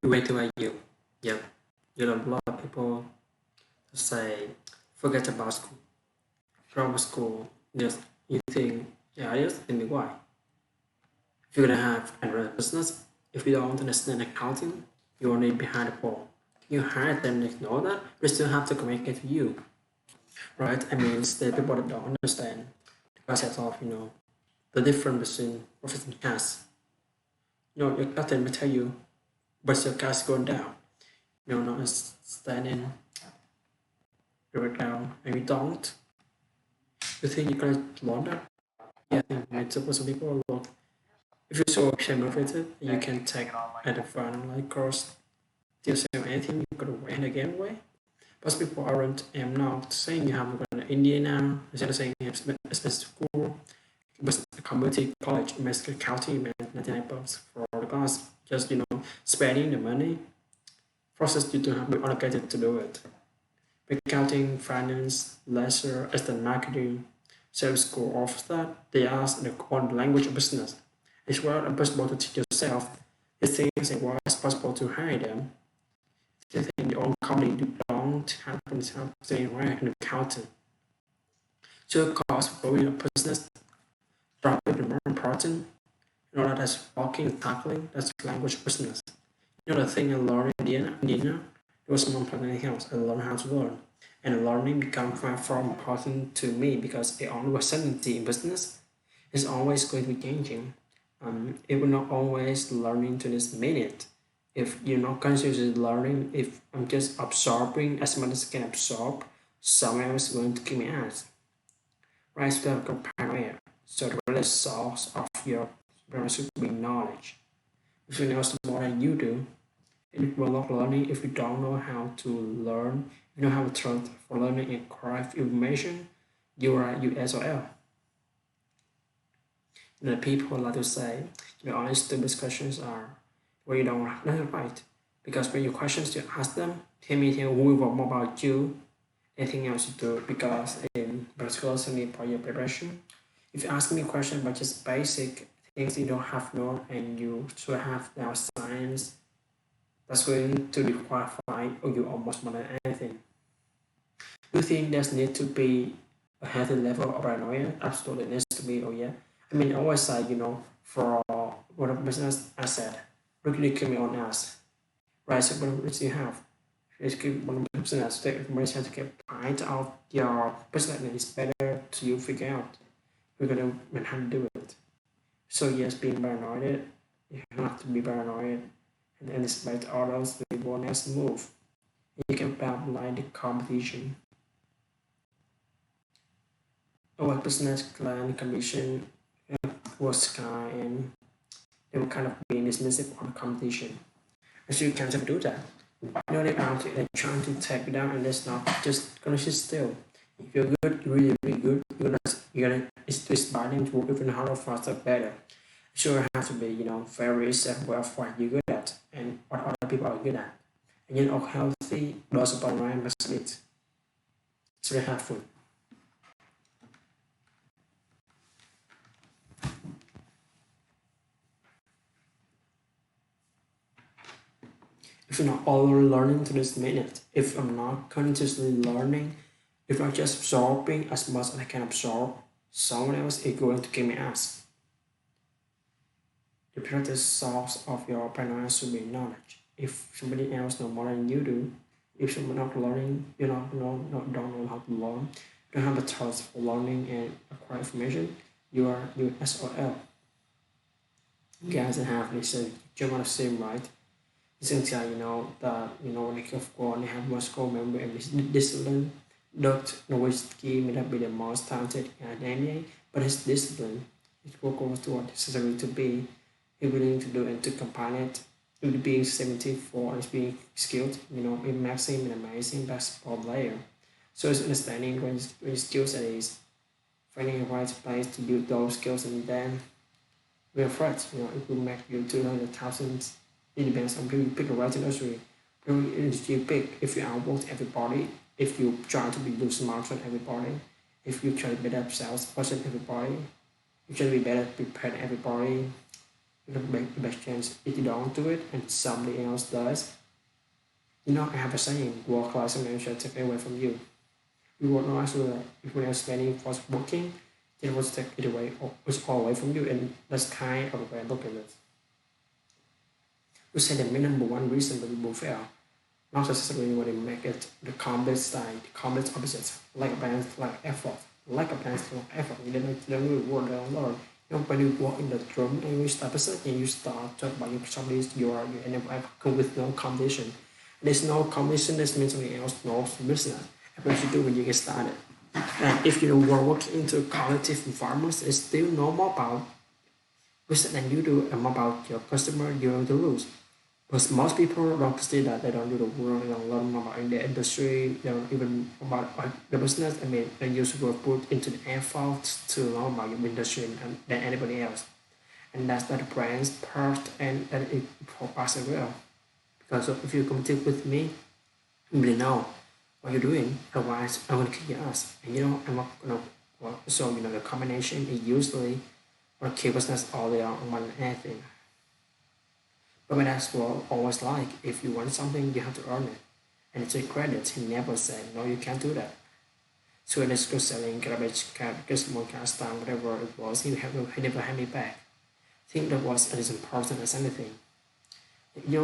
Wait till I you. Yep. You know, a lot of people say, forget about school. Drop school. Just you think, yeah, just tell me why. If you're gonna have another business, if you don't understand accounting, you are behind the ball. You hire them, they know that, they still have to communicate with you, right? I mean, it's the people that don't understand the concept of, the difference between profit and cash. Your accountant will tell you, but your cash going down. Not understanding the breakdown, and you don't. You think you're gonna learn that? Yeah, I think right. Suppose some people look. If you're so motivated, you can take at the front online course. Do you say anything? You're gonna win again way. Most people aren't. I'm not saying you have to go to India now. Instead of saying you have expensive school, but a community college, Mexico County, 99 bucks for all the class. Just spending the money. Process you to have be allocated to do it. Accounting, finance, leisure, instant marketing, sales school, all of that. They ask the one language of business. It's well impossible to teach yourself. It seems it was possible to hire them. They think your own company you don't have something right an accountant. So cost for growing a business, probably the more important. That's walking and tackling, that's language business. The thing I learned in Indiana, it was more important than anything else. I learned how to learn. And learning becomes far more important to me because it only was certainty in business is always going to be changing. It will not always learning to this minute. If you're not consciously learning, if I'm just absorbing as much as I can absorb, someone else is going to give me ads. Right? So have paranoia. So the real source of your should be knowledge. If you know more than you do, it will not learning if you don't know how to learn, you know how to turn for learning and correct information, you are USOL. The people like to say, only stupid questions are where you don't have nothing right. Because when you questions you ask them, tell me we want more about you, anything else you do. Because in particular for your preparation, if you ask me a question about just basic things you don't have known and you should have now science, that's going to be qualified or you almost more than anything. Do you think there's need to be a healthy level of paranoia? Absolutely needs to be, oh yeah. I mean, I always say, for what a business asset, really keep me on us. Right, so what do you have? It's keep one business, take information to get part of your business and it's better to you figure out. We're gonna learn how to do it. So yes, being paranoid, you have to be paranoid and anticipate others with one next move. You can apply the competition. Our business plan condition was sky and they were kind of being dismissive on competition. So you can't do that. They're trying to take you down and that's not just gonna sit still. If you're good, you're really, really good, you're gonna it's inspiring to work even harder, faster, better. Sure have to be, very self-aware of what you're good at and what other people are good at. And healthy loss of online must meet. It's very helpful. If you're not all learning to this minute, if I'm not consciously learning, if I'm just absorbing as much as I can absorb, someone else is going to give me ask. The greatest source of your paranoia should be knowledge. If somebody else knows more than you do, if someone not learning, don't know how to learn, don't have a thirst for learning and acquire information, you are SOL. Guys that have this German same right. Essentially, that when they of course they have more school member and discipline. Dr. Nowitzki may not be the most talented at NBA, but his discipline, his work goes to what necessary to be willing to do and to combine it with being 74 and being skilled, it makes him an amazing basketball player. So it's understanding when skills that is finding the right place to build those skills and then we're friends, it will make you 200,000. It depends on people you pick the right industry. You pick if you outwork everybody, if you try to be do smarter than everybody, if you try to be better salesperson everybody, you try to be better prepared than everybody, the best chance if you don't do it and somebody else does. I have a saying, work like someone should take it away from you. You will not actually, if you are spending for working, it will take it away, or it's all away from you, and that's kind of a way of looking at it. We say the main number one reason that people fail, not necessarily when they make it the complete side, the complete opposites, like a balance, like effort, like a balance, like effort. You don't really work there alone. When you walk in the room and you start presenting, you start talking about your somebody's you end up come with no competition. There's no competition, that means something else knows business. And what you do when you get started. And if you were working into collective environments, it's still normal about business than you do and more about your customer, you know the rules. But most people don't see that they don't do the work, they don't learn about in the industry, they don't even about the business. I mean, they usually put into the effort to learn about your industry than anybody else. And that's not the brand's part and that it for us as well. Because if you compete with me, you really know what you're doing, otherwise I'm gonna kick your ass. And I'm not gonna well, so the combination is usually or keep business all day on one anything. But that's what I always like. If you want something, you have to earn it. And take credit. He never said, no, you can't do that. So when it's go selling garbage, small cast down, whatever it was, he never had me back. I think that was as important as anything.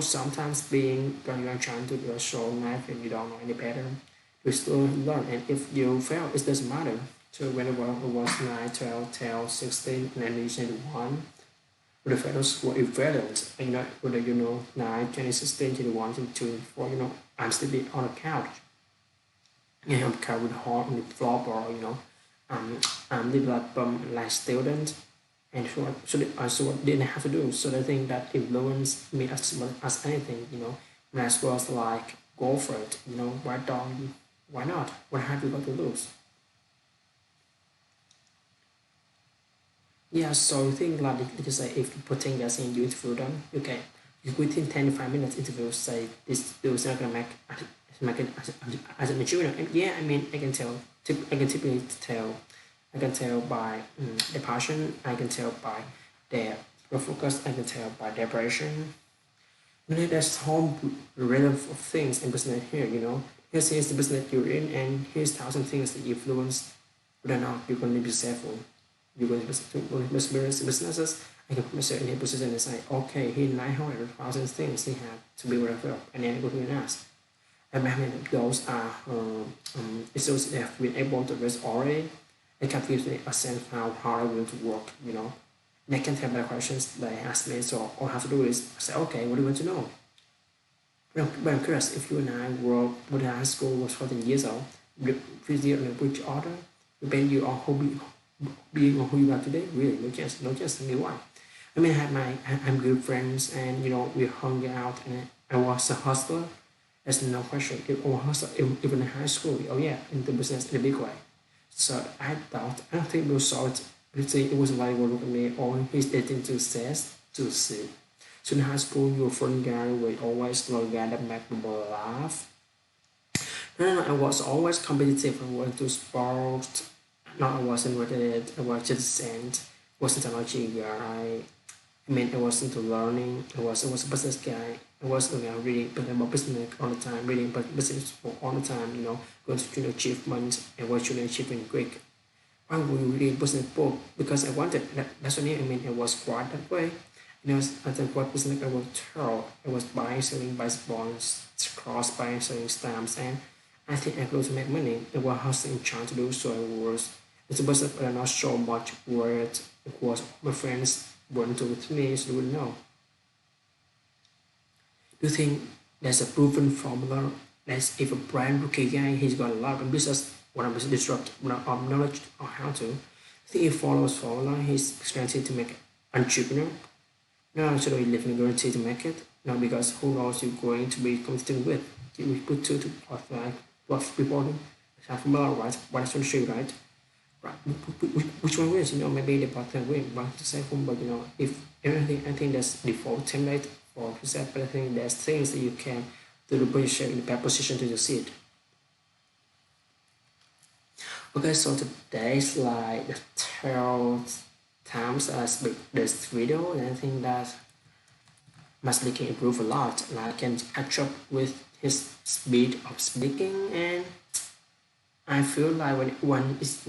Sometimes being when you're trying to do a show math and you don't know any better, you still learn. And if you fail, it doesn't matter. So whenever it was 9, 12, 12, 16, and then you said 1, the fellows were irrelevant. Whether 9, 2016, 21, 22, 4, I'm still on the couch. I'm carrying hard on the floor, or I'm the like student, and so what didn't have to do. So the thing that influenced me as much as anything, when I was like, go for it. Why not? What have you got to lose? Yeah, so you think like you say if you putting this in you interview them, okay, you within 10 to 5 minutes interview say this not gonna make it as a mature. And yeah, I mean I can typically tell I can tell by the passion, I can tell by their focus, I can tell by their passion. There's whole range of things in business here. Here's the business you're in and here's thousand things that you influence whether or not you're gonna be successful. You're going to experience businesses. I can put myself in a position and say, okay, here 900,000 things they have to be aware of, and then go to an ask. And how many of those are issues they have been able to address already? It can give me a sense of how they're going to work. And I can tell by the questions they ask me, so all I have to do is say, okay, what do you want to know? But I'm curious, if you and I were with high school was 14 years old, with which order, depending you on who being who you are today, really, no chance. I mean, why? I mean, I'm good friends, and we hung out, and I was a hustler. There's no question. If I was hustler, even in high school, oh yeah, into business in a big way. So I don't think we saw it. We think it was like look at me, or he's dating to says to see. So in high school, you were a fun guy, we always the guy that make people laugh. No, I was always competitive. I went to sports. No, I wasn't related. I was just sent. Wasn't a technology guy. I mean, I was into learning. I was a business guy. I was reading about business all the time, reading about business all the time. Going to student achievement and what student achievement Greek. Why would we read business book? Because I wanted. That's what I mean. I was quite that way. I think what business I was tell. I was buying, selling, buying bonds, cross buying, selling stamps, and I think I could make money. I was hustling, trying to do so. It's a business, but I'm not sure much where it was. My friends weren't with me, so they wouldn't know. Do you think there's a proven formula? That's if a brand rookie guy, he's got a lot of business, when I'm disrupt, when I'm knowledge on how to. I think he follows formula, he's guaranteed to make it entrepreneur. No, actually living guarantee to make it. No, because who knows you're going to be competing with. You put two to what people do. Have formula, right? One is right? Right. Which one wins? Maybe the partner win, but the second, but if everything, I think that's default template for preset, but I think there's things that you can do the position in the best position to succeed. Okay, so today's like the times I speak this video, and I think that my speaking improved a lot. Like I can catch up with his speed of speaking, and I feel like when is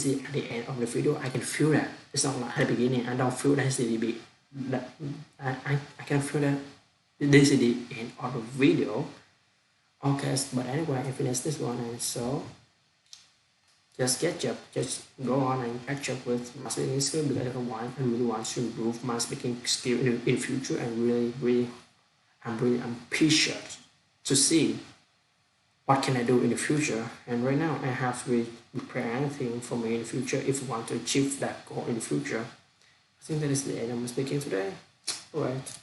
it at the end of the video, I can feel that. It's not like at the beginning. I don't feel that's the big that I can feel that this is the end of the video. Okay, but anyway, I finished this one, and so just go on and catch up with my speaking skill, because I really want to improve my speaking skill in future, and I'm ambitious to see what can I do in the future. And right now I have to prepare anything for me in the future if I want to achieve that goal in the future. I think that is the end of my speaking today. Alright.